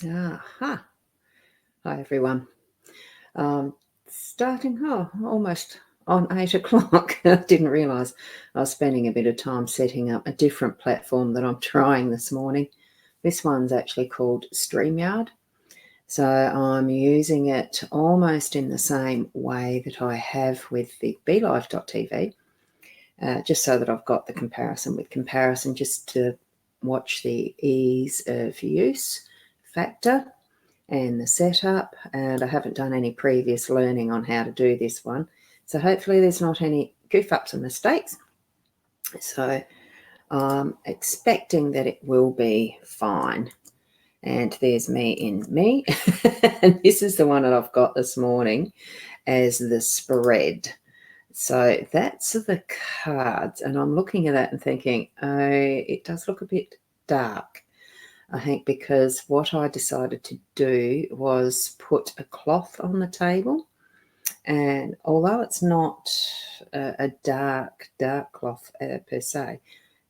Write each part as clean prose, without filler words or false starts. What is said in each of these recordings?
Aha. Hi, everyone. Starting almost on 8 o'clock. I didn't realise I was spending a bit of time setting up a different platform that I'm trying this morning. This one's actually called StreamYard. So I'm using it almost in the same way that I have with the BeLive.tv, just so that I've got the comparison with comparison, just to watch the ease of use factor and the setup. And I haven't done any previous learning on how to do this one, so hopefully there's not any goof ups and mistakes. So I'm expecting that it will be fine. And there's me in me. And this is the one that I've got this morning as the spread. So that's the cards, and I'm looking at that and thinking, oh, it does look a bit dark. I think because what I decided to do was put a cloth on the table, and although it's not a dark cloth per se,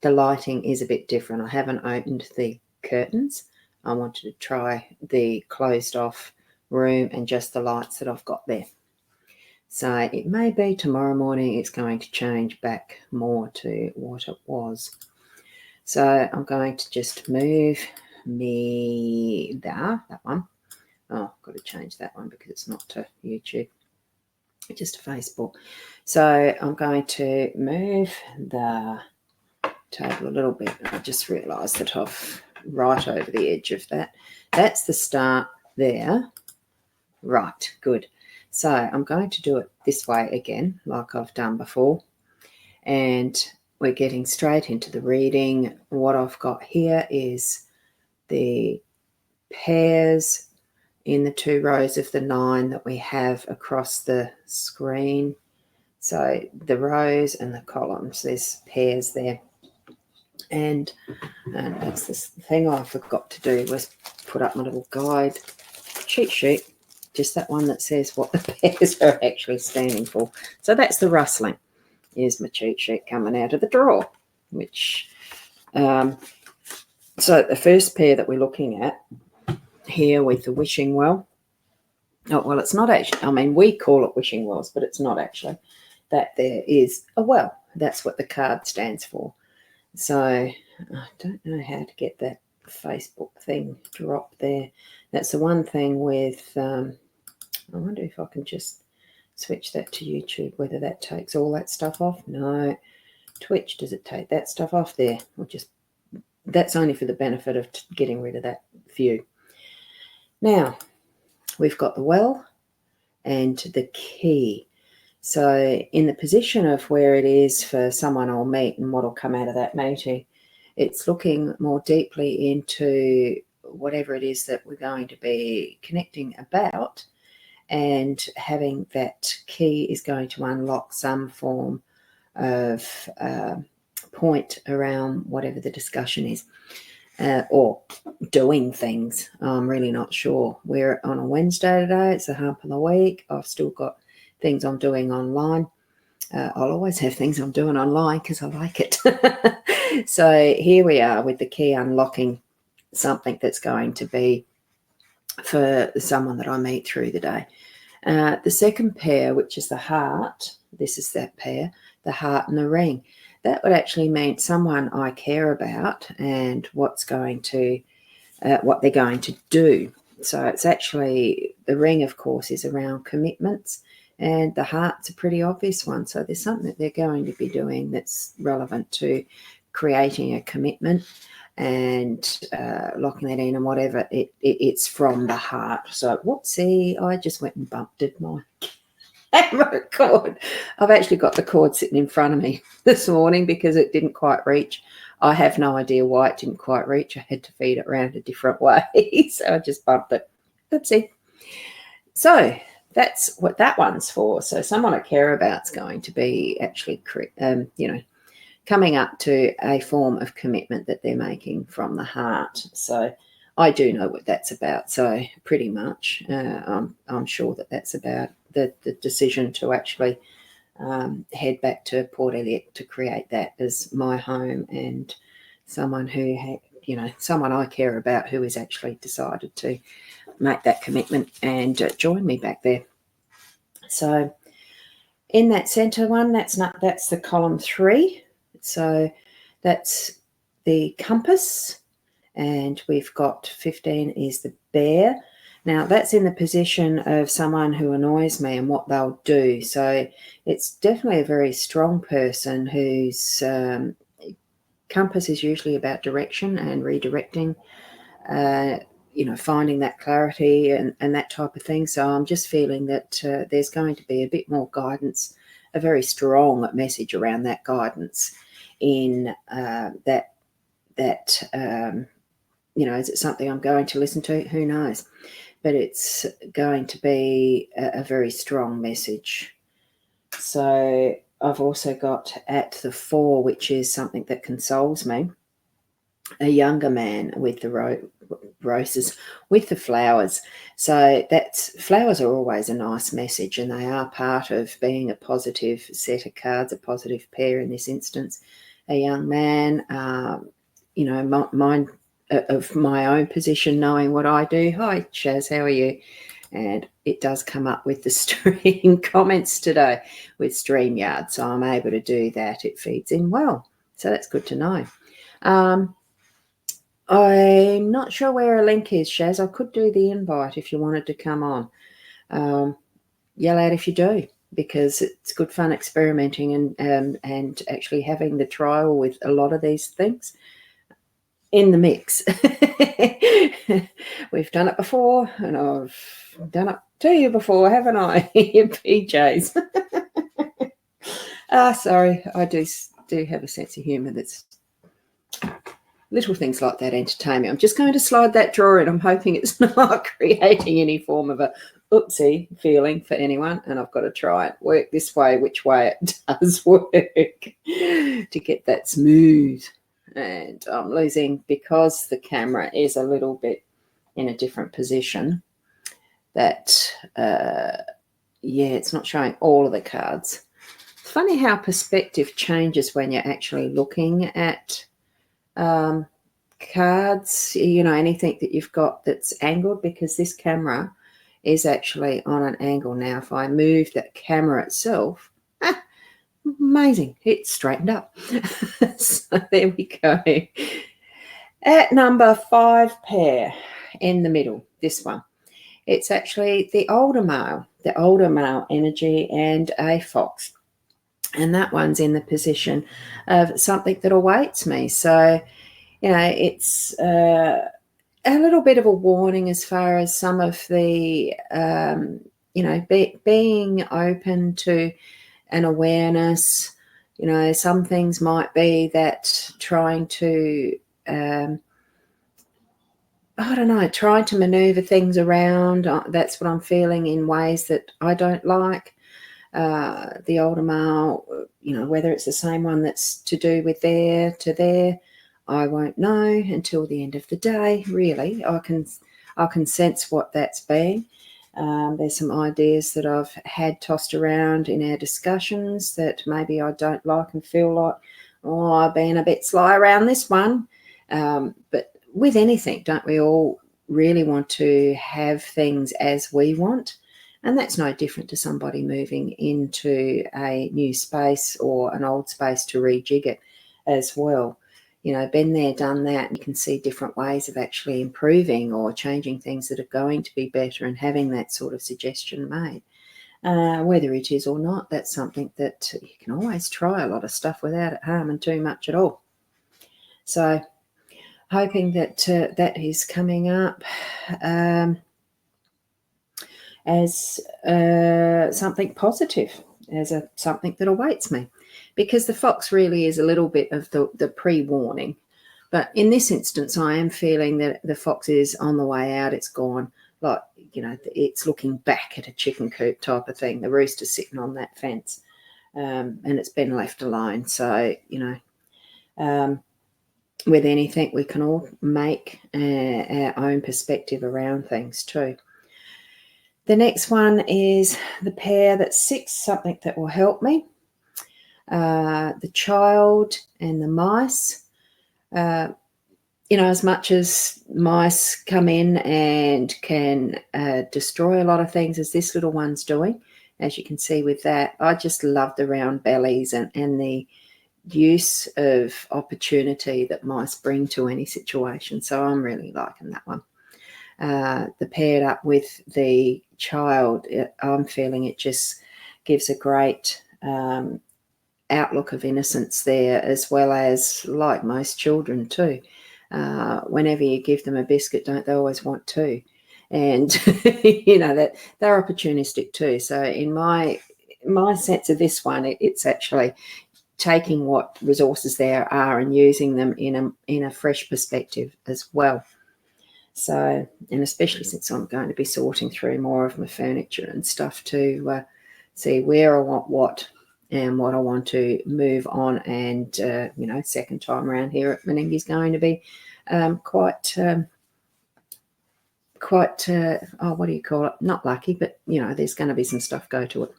the lighting is a bit different. I haven't opened the curtains. I wanted to try the closed off room and just the lights that I've got there. So it may be tomorrow morning it's going to change back more to what it was. So I'm going to just move that one. Oh, I've got to change that one because it's not to YouTube, just to Facebook. So I'm going to move the table a little bit. I just realised that I've right over the edge of that. That's the start there. Right, good. So I'm going to do it this way again, like I've done before. And we're getting straight into the reading. What I've got here is the pairs in the 2 rows of the 9 that we have across the screen. So the rows and the columns, there's pairs there. And that's this thing I forgot to do was put up my little guide cheat sheet, just that one that says what the pairs are actually standing for. So that's the rustling. Here's my cheat sheet coming out of the drawer, which so the first pair that we're looking at here with the wishing well. Oh, well, it's not actually, I mean, we call it wishing wells, but it's not actually. That there is a well. That's what the card stands for. So I don't know how to get that Facebook thing dropped there. That's the one thing with, I wonder if I can just switch that to YouTube, whether that takes all that stuff off. No. Twitch, does it take that stuff off there? Or just, that's only for the benefit of getting rid of that view. Now, we've got the well and the key. So in the position of where it is for someone I'll meet and what will come out of that meeting, it's looking more deeply into whatever it is that we're going to be connecting about, and having that key is going to unlock some form of point around whatever the discussion is, or doing things. I'm really not sure. We're on a Wednesday today. It's the hump of the week. I've still got things I'm doing online. I'll always have things I'm doing online because I like it. So here we are with the key unlocking something that's going to be for someone that I meet through the day. The second pair, which is the heart, this is that pair, the heart and the ring. That would actually mean someone I care about and what they're going to do. So it's actually, the ring, of course, is around commitments, and the heart's a pretty obvious one. So there's something that they're going to be doing that's relevant to creating a commitment and locking that in, and whatever it's from the heart. So whoopsie, I just went and bumped my camera cord. I've actually got the cord sitting in front of me this morning because it didn't quite reach. I have no idea why it didn't quite reach. I had to feed it around a different way. So I just bumped it. Oopsie. So that's what that one's for. So someone I care about is going to be actually, coming up to a form of commitment that they're making from the heart. So I do know what that's about. So pretty much I'm sure that that's about the decision to actually head back to Port Elliot to create that as my home, and someone who someone I care about who has actually decided to make that commitment and join me back there. So in that center one, that's the column 3. So that's the compass, and we've got 15 is the bear. Now that's in the position of someone who annoys me and what they'll do. So it's definitely a very strong person whose compass is usually about direction and redirecting, finding that clarity and that type of thing. So I'm just feeling that there's going to be a bit more guidance, a very strong message around that guidance in that is it something I'm going to listen to? Who knows? But it's going to be a very strong message. So I've also got at the 4, which is something that consoles me, a younger man with the roses, with the flowers. So flowers are always a nice message, and they are part of being a positive set of cards, a positive pair in this instance. A young man, mine of my own position, knowing what I do. Hi, Shaz, how are you? And it does come up with the stream comments today with StreamYard, so I'm able to do that. It feeds in well, so that's good to know. I'm not sure where a link is, Shaz. I could do the invite if you wanted to come on. Yell out if you do, because it's good fun experimenting and actually having the trial with a lot of these things in the mix. We've done it before, and I've done it to you before, haven't I? Your PJs. Sorry, I do have a sense of humour. That's little things like that entertain me. I'm just going to slide that drawer in. I'm hoping it's not creating any form of a oopsie feeling for anyone, and I've got to try it. Work this way, which way it does work to get that smooth. And I'm losing, because the camera is a little bit in a different position, that, it's not showing all of the cards. It's funny how perspective changes when you're actually looking at cards, anything that you've got that's angled, because this camera is actually on an angle now. If I move that camera itself, amazing, it's straightened up. So there we go. At number 5 pair in the middle, this one, it's actually the older male energy and a fox. And that one's in the position of something that awaits me. So, it's a little bit of a warning as far as some of the, being open to an awareness. Some things might be that trying to, trying to maneuver things around. That's what I'm feeling in ways that I don't like. The older male, whether it's the same one that's to do with there, I won't know until the end of the day, really. I can sense what that's been. There's some ideas that I've had tossed around in our discussions that maybe I don't like and feel like, I've been a bit sly around this one. But with anything, don't we all really want to have things as we want? And that's no different to somebody moving into a new space or an old space to rejig it as well. Been there, done that, and you can see different ways of actually improving or changing things that are going to be better, and having that sort of suggestion made. Whether it is or not, that's something that you can always try a lot of stuff without it harming too much at all. So hoping that that is coming up as something positive, as something that awaits me, because the fox really is a little bit of the pre-warning. But in this instance, I am feeling that the fox is on the way out. It's gone, like, it's looking back at a chicken coop type of thing. The rooster's sitting on that fence, and it's been left alone. So, with anything, we can all make our own perspective around things too. The next one is the pair that's 6, something that will help me. The child and the mice. you know, as much as mice come in and can destroy a lot of things as this little one's doing, as you can see with that, I just love the round bellies and the use of opportunity that mice bring to any situation. So I'm really liking that one. The paired up with the child, I'm feeling it just gives a great outlook of innocence there, as well as, like most children too, whenever you give them a biscuit, don't they always want two? And you know that they're opportunistic too. So in my sense of this one, it's actually taking what resources there are and using them in a fresh perspective as well. So, and especially since I'm going to be sorting through more of my furniture and stuff to see where I want what and what I want to move on. And, you know, second time around here at Meningi is going to be quite, oh, what do you call it? Not lucky, but, you know, there's going to be some stuff go to it.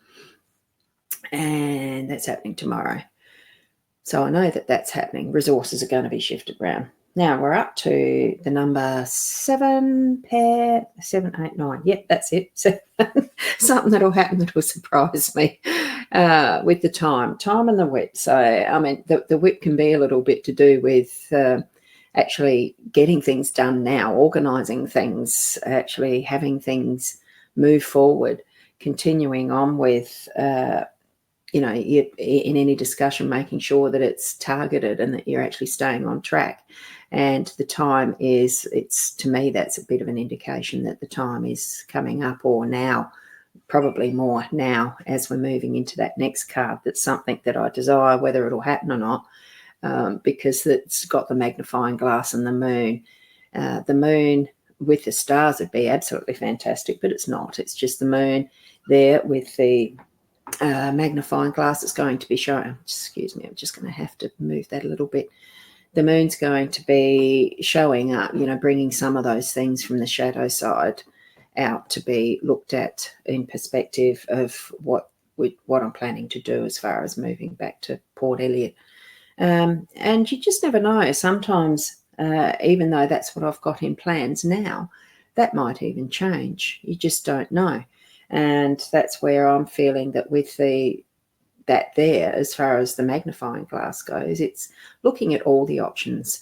And that's happening tomorrow. So I know that that's happening. Resources are going to be shifted around. Now we're up to the number 7 pair, 7, 8, 9. Yep, that's it. So something that'll happen that will surprise me with the time and the whip. So, I mean, the whip can be a little bit to do with actually getting things done now, organising things, actually having things move forward, continuing on with you know, in any discussion, making sure that it's targeted and that you're actually staying on track. And the time is, it's, to me, that's a bit of an indication that the time is coming up, or now, probably more now as we're moving into that next card. That's something that I desire, whether it'll happen or not, because it's got the magnifying glass and the moon. The moon with the stars would be absolutely fantastic, but it's not. It's just the moon there with the magnifying glass is going to be showing. Excuse me, I'm just going to have to move that a little bit. The moon's going to be showing up, you know, bringing some of those things from the shadow side out to be looked at in perspective of what I'm planning to do as far as moving back to Port Elliot. And you just never know. Sometimes, even though that's what I've got in plans now, that might even change. You just don't know. And that's where I'm feeling that with that there, as far as the magnifying glass goes, it's looking at all the options.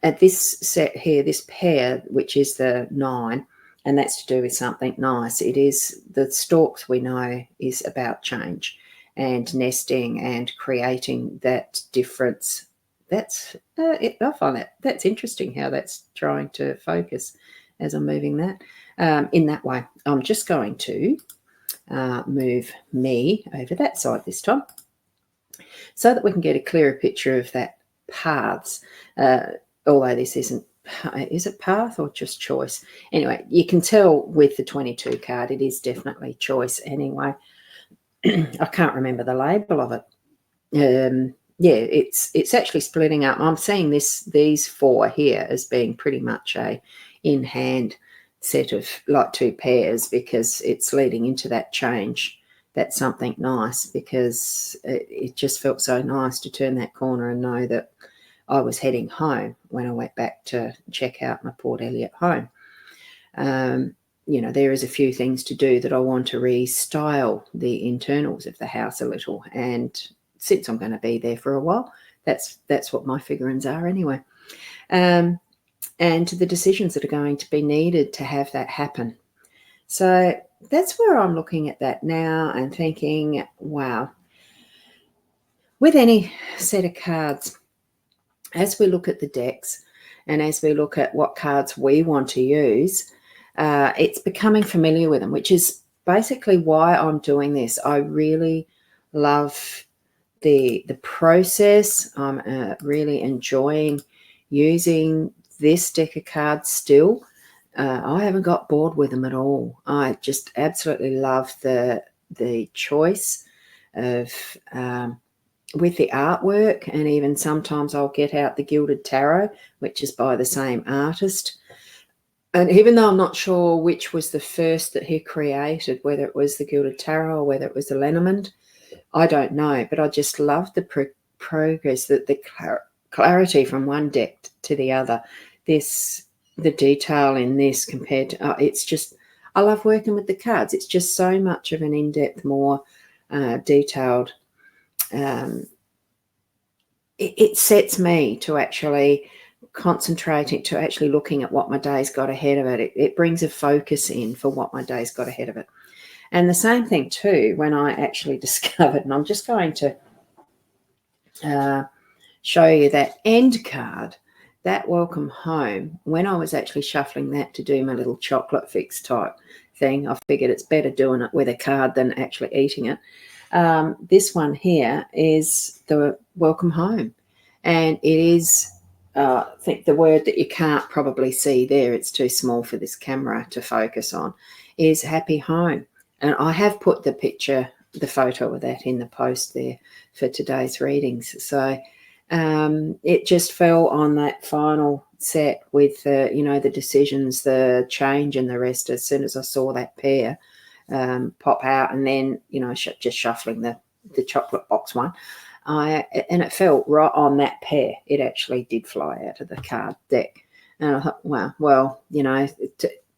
At this set here, this pair, which is the 9, and that's to do with something nice. It is the stalks, we know, is about change and nesting and creating that difference. That's I find that's interesting how that's trying to focus as I'm moving that in that way. I'm just going to move me over that side this time so that we can get a clearer picture of that paths, although this isn't, is it path or just choice? Anyway, you can tell with the 22 card it is definitely choice anyway. I can't remember the label of it. Yeah, it's actually splitting up. I'm seeing these 4 here as being pretty much a in hand set of like 2 pairs, because it's leading into that change. That's something nice, because it just felt so nice to turn that corner and know that I was heading home when I went back to check out my Port Elliot home. You know, there is a few things to do that I want to restyle the internals of the house a little, and since I'm going to be there for a while, that's what my figurines are anyway. And the decisions that are going to be needed to have that happen. So that's where I'm looking at that now and thinking, wow, with any set of cards, as we look at the decks and as we look at what cards we want to use, it's becoming familiar with them, which is basically why I'm doing this. I really love the process. I'm really enjoying using this deck of cards still. I haven't got bored with them at all. I just absolutely love the choice of with the artwork, and even sometimes I'll get out the Gilded Tarot, which is by the same artist. And even though I'm not sure which was the first that he created, whether it was the Gilded Tarot or whether it was the Lenormand, I don't know, but I just love the progress, that the clarity from one deck to the other. the detail in this compared to, it's just, I love working with the cards. It's just so much of an in-depth, more detailed, it sets me to actually concentrating, to actually looking at what my day's got ahead of it. It brings a focus in for what my day's got ahead of it. And the same thing too, when I actually discovered, and I'm just going to show you that end card, that welcome home. When I was actually shuffling that to do my little chocolate fix type thing, I figured it's better doing it with a card than actually eating it. This one here is the welcome home, and it is, I think the word that you can't probably see there, it's too small for this camera to focus on, is happy home. And I have put the picture, the photo of that in the post there for today's readings. So it just fell on that final set with the decisions, the change and the rest. As soon as I saw that pair pop out, and then just shuffling the chocolate box one, and it fell right on that pair. It actually did fly out of the card deck, and I thought, wow, well,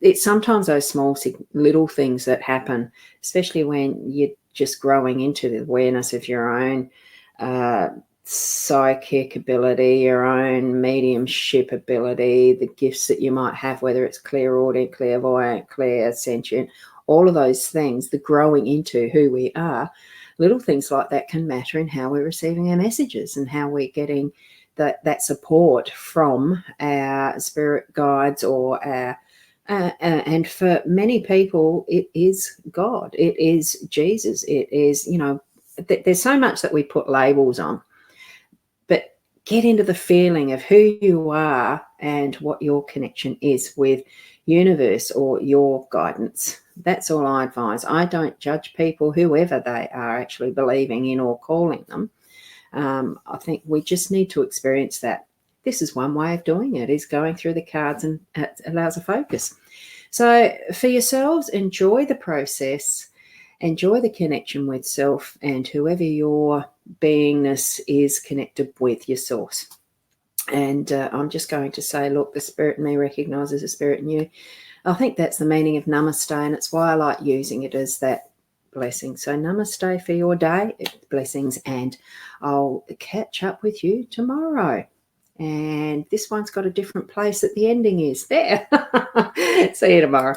it's sometimes those small little things that happen, especially when you're just growing into the awareness of your own psychic ability, your own mediumship ability, the gifts that you might have, whether it's clairaudient, clairvoyant, clairsentient, all of those things, the growing into who we are. Little things like that can matter in how we're receiving our messages and how we're getting that support from our spirit guides or our and for many people, it is God, it is Jesus, it is, there's so much that we put labels on. But get into the feeling of who you are and what your connection is with universe or your guidance. That's all I advise. I don't judge people, whoever they are actually believing in or calling them. I think we just need to experience that. This is one way of doing it, is going through the cards, and it allows a focus. So for yourselves, enjoy the process, enjoy the connection with self and whoever your beingness is connected with, your source. And I'm just going to say, look, the spirit in me recognises the spirit in you. I think that's the meaning of namaste, and it's why I like using it as that blessing. So namaste for your day, blessings, and I'll catch up with you tomorrow. And this one's got a different place that the ending is. There. See you tomorrow.